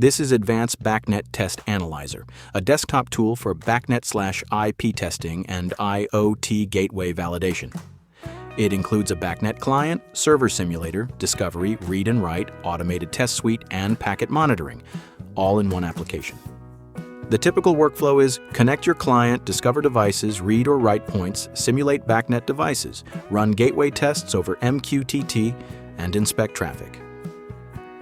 This is Advanced BACnet Test Analyzer, a desktop tool for BACnet/IP testing and IoT gateway validation. It includes a BACnet client, server simulator, discovery, read and write, automated test suite, and packet monitoring, all in one application. The typical workflow is connect your client, discover devices, read or write points, simulate BACnet devices, run gateway tests over MQTT, and inspect traffic.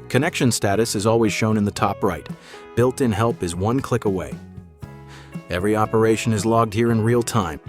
Connection status is always shown in the top right. Built-in help is one click away. Every operation is logged here in real time.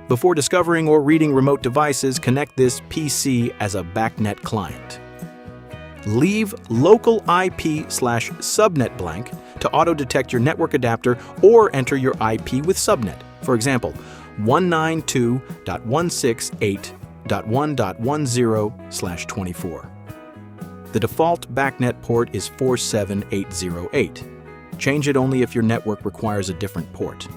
Before discovering or reading remote devices, connect this PC as a BACnet client. Leave local IP/subnet blank to auto-detect your network adapter or enter your IP with subnet. For example, 192.168.1.10/24. The default BACnet port is 47808. Change it only if your network requires a different port.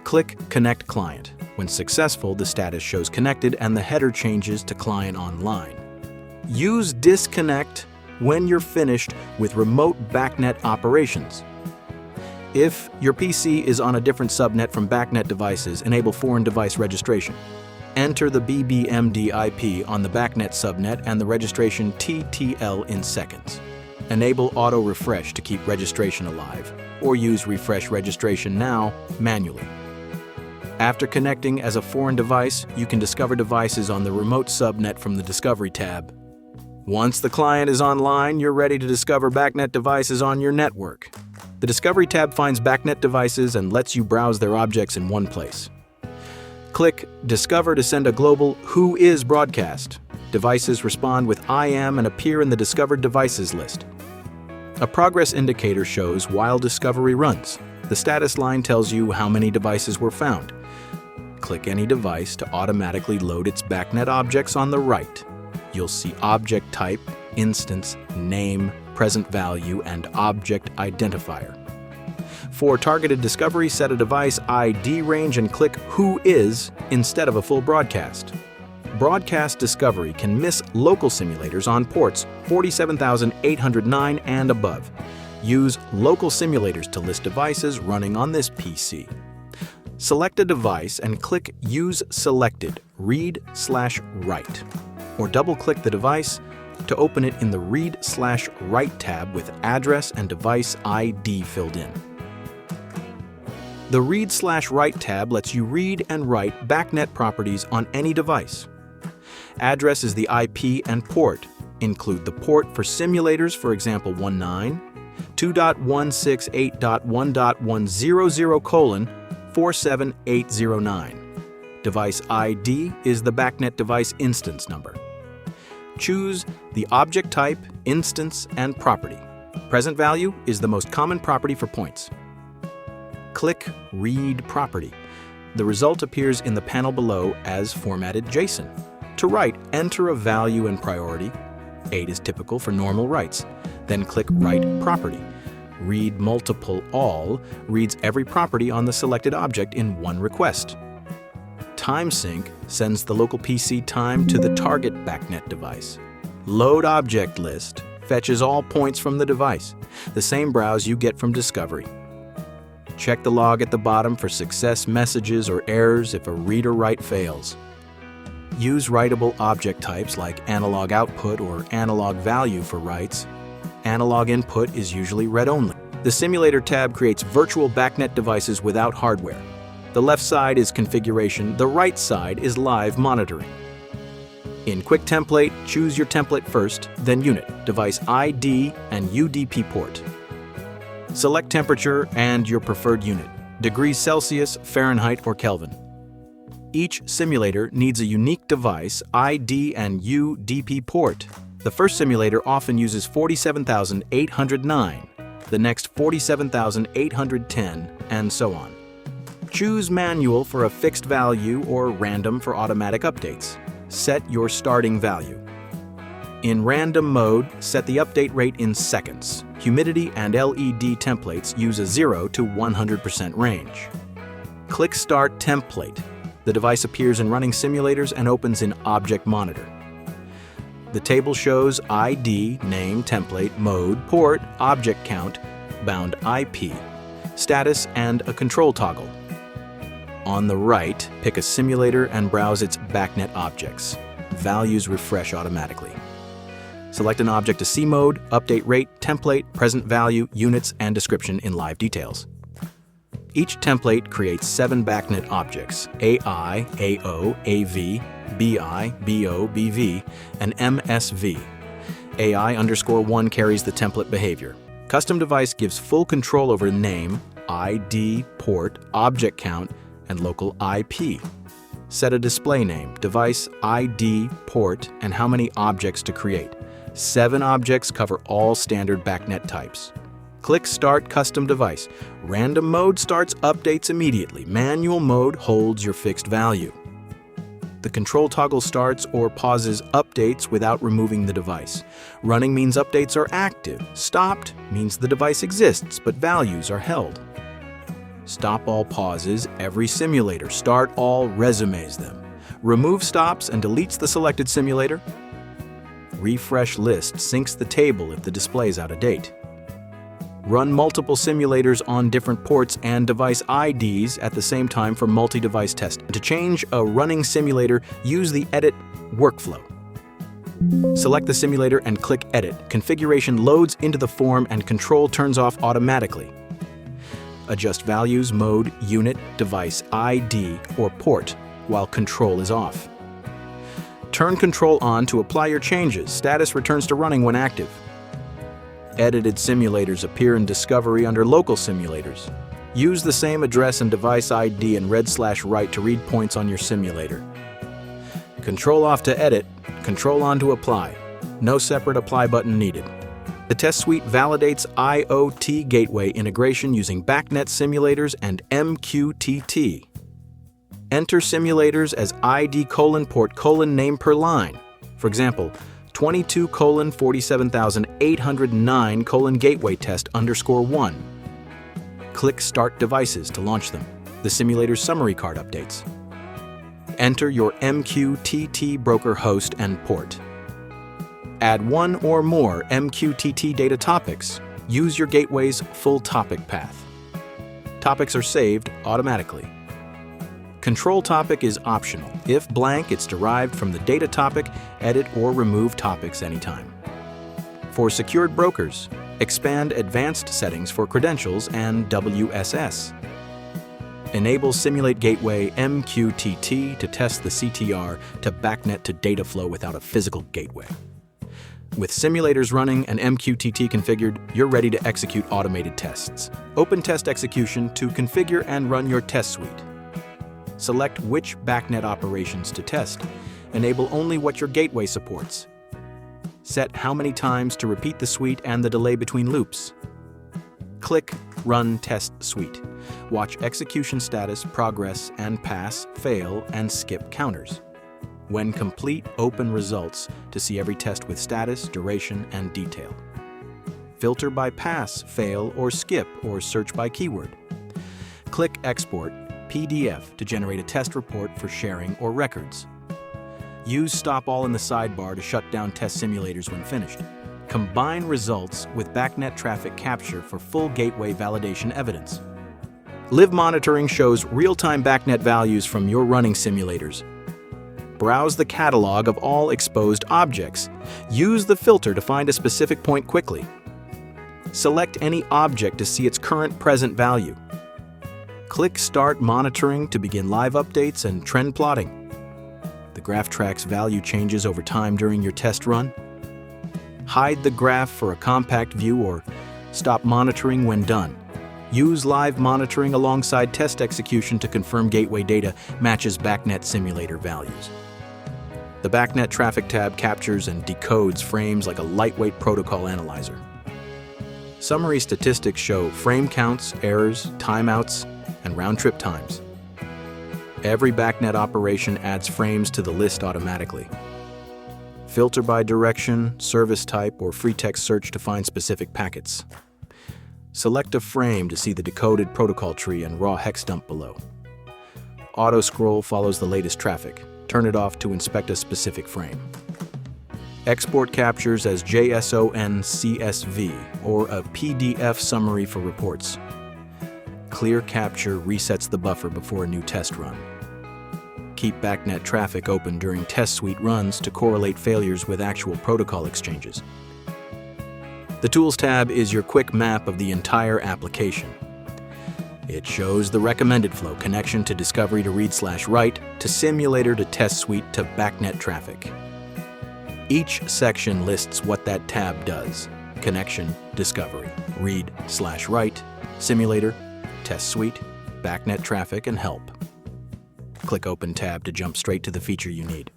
Click Connect Client. When successful, the status shows connected and the header changes to Client Online. Use Disconnect when you're finished with remote BACnet operations. If your PC is on a different subnet from BACnet devices, enable foreign device registration. Enter the BBMD IP on the BACnet subnet and the registration TTL in seconds. Enable auto refresh to keep registration alive, or use refresh registration now manually. After connecting as a foreign device, you can discover devices on the remote subnet from the Discovery tab. Once the client is online, you're ready to discover BACnet devices on your network. The Discovery tab finds BACnet devices and lets you browse their objects in one place. Click Discover to send a global Who Is broadcast. Devices respond with I am and appear in the Discovered Devices list. A progress indicator shows while discovery runs. The status line tells you how many devices were found. Click any device to automatically load its BACnet objects on the right. You'll see object type, instance, name, present value, and object identifier. For targeted discovery, set a device ID range and click Who Is instead of a full broadcast. Broadcast discovery can miss local simulators on ports 47,809 and above. Use local simulators to list devices running on this PC. Select a device and click Use Selected, Read/Write, or double-click the device to open it in the Read/Write tab with address and device ID filled in. The Read/Write tab lets you read and write BACnet properties on any device. Address is the IP and port. Include the port for simulators, for example 19.2.168.1.100:47809. Device ID is the BACnet device instance number. Choose the object type, instance, and property. Present value is the most common property for points. Click Read Property. The result appears in the panel below as formatted JSON. To write, enter a value and priority. 8 is typical for normal writes. Then click Write Property. Read Multiple All reads every property on the selected object in one request. Time Sync sends the local PC time to the target BACnet device. Load Object List fetches all points from the device, the same browse you get from Discovery. Check the log at the bottom for success messages or errors if a read or write fails. Use writable object types like analog output or analog value for writes. Analog input is usually read-only. The Simulator tab creates virtual BACnet devices without hardware. The left side is configuration, the right side is live monitoring. In Quick Template, choose your template first, then unit, device ID, and UDP port. Select temperature and your preferred unit, degrees Celsius, Fahrenheit, or Kelvin. Each simulator needs a unique device, ID, and UDP port. The first simulator often uses 47,809, the next 47,810, and so on. Choose manual for a fixed value or random for automatic updates. Set your starting value. In random mode, set the update rate in seconds. Humidity and LED templates use a 0 to 100% range. Click Start Template. The device appears in running simulators and opens in Object Monitor. The table shows ID, name, template, mode, port, object count, bound IP, status, and a control toggle. On the right, pick a simulator and browse its BACnet objects. Values refresh automatically. Select an object to see mode, update rate, template, present value, units, and description in live details. Each template creates 7 BACnet objects: AI, AO, AV, BI, BO, BV, and MSV. AI_1 carries the template behavior. Custom device gives full control over name, ID, port, object count, and local IP. Set a display name, device, ID, port, and how many objects to create. 7 objects cover all standard BACnet types. Click Start Custom Device. Random mode starts updates immediately. Manual mode holds your fixed value. The control toggle starts or pauses updates without removing the device. Running means updates are active. Stopped means the device exists, but values are held. Stop all pauses every simulator. Start all resumes them. Remove stops and deletes the selected simulator. Refresh list syncs the table if the display is out of date. Run multiple simulators on different ports and device IDs at the same time for multi-device test. To change a running simulator, use the Edit workflow. Select the simulator and click Edit. Configuration loads into the form and control turns off automatically. Adjust values, mode, unit, device, ID, or port while control is off. Turn control on to apply your changes. Status returns to running when active. Edited simulators appear in Discovery under Local Simulators. Use the same address and device ID and red/right to read points on your simulator. Control off to edit, control on to apply. No separate apply button needed. The test suite validates IoT gateway integration using BACnet simulators and MQTT. Enter simulators as ID:port:name per line. For example, 22:47809 gateway test _1. Click Start Devices to launch them. The simulator's summary card updates. Enter your MQTT broker host and port. Add one or more MQTT data topics. Use your gateway's full topic path. Topics are saved automatically. Control topic is optional. If blank, it's derived from the data topic. Edit or remove topics anytime. For secured brokers, expand advanced settings for credentials and WSS. Enable Simulate Gateway MQTT to test the CTR to BACnet to data flow without a physical gateway. With simulators running and MQTT configured, you're ready to execute automated tests. Open Test Execution to configure and run your test suite. Select which BACnet operations to test. Enable only what your gateway supports. Set how many times to repeat the suite and the delay between loops. Click Run Test Suite. Watch execution status, progress, and pass, fail, and skip counters. When complete, open results to see every test with status, duration, and detail. Filter by pass, fail, or skip, or search by keyword. Click Export PDF to generate a test report for sharing or records. Use Stop All in the sidebar to shut down test simulators when finished. Combine results with BACnet traffic capture for full gateway validation evidence. Live monitoring shows real-time BACnet values from your running simulators. Browse the catalog of all exposed objects. Use the filter to find a specific point quickly. Select any object to see its current present value. Click Start Monitoring to begin live updates and trend plotting. The graph tracks value changes over time during your test run. Hide the graph for a compact view or stop monitoring when done. Use live monitoring alongside test execution to confirm gateway data matches BACnet simulator values. The BACnet traffic tab captures and decodes frames like a lightweight protocol analyzer. Summary statistics show frame counts, errors, timeouts, and round-trip times. Every BACnet operation adds frames to the list automatically. Filter by direction, service type, or free text search to find specific packets. Select a frame to see the decoded protocol tree and raw hex dump below. Auto scroll follows the latest traffic. Turn it off to inspect a specific frame. Export captures as JSON CSV or a PDF summary for reports. Clear capture resets the buffer before a new test run. Keep BACnet traffic open during test suite runs to correlate failures with actual protocol exchanges. The Tools tab is your quick map of the entire application. It shows the recommended flow, connection to discovery to read/write, to simulator to test suite to BACnet traffic. Each section lists what that tab does: connection, discovery, read/write, simulator, test suite, BACnet traffic, and help. Click Open tab to jump straight to the feature you need.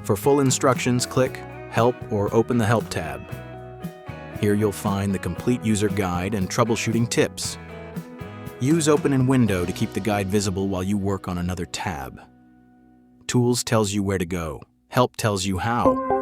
For full instructions, click Help or open the Help tab. Here you'll find the complete user guide and troubleshooting tips. Use Open in Window to keep the guide visible while you work on another tab. Tools tells you where to go. Help tells you how.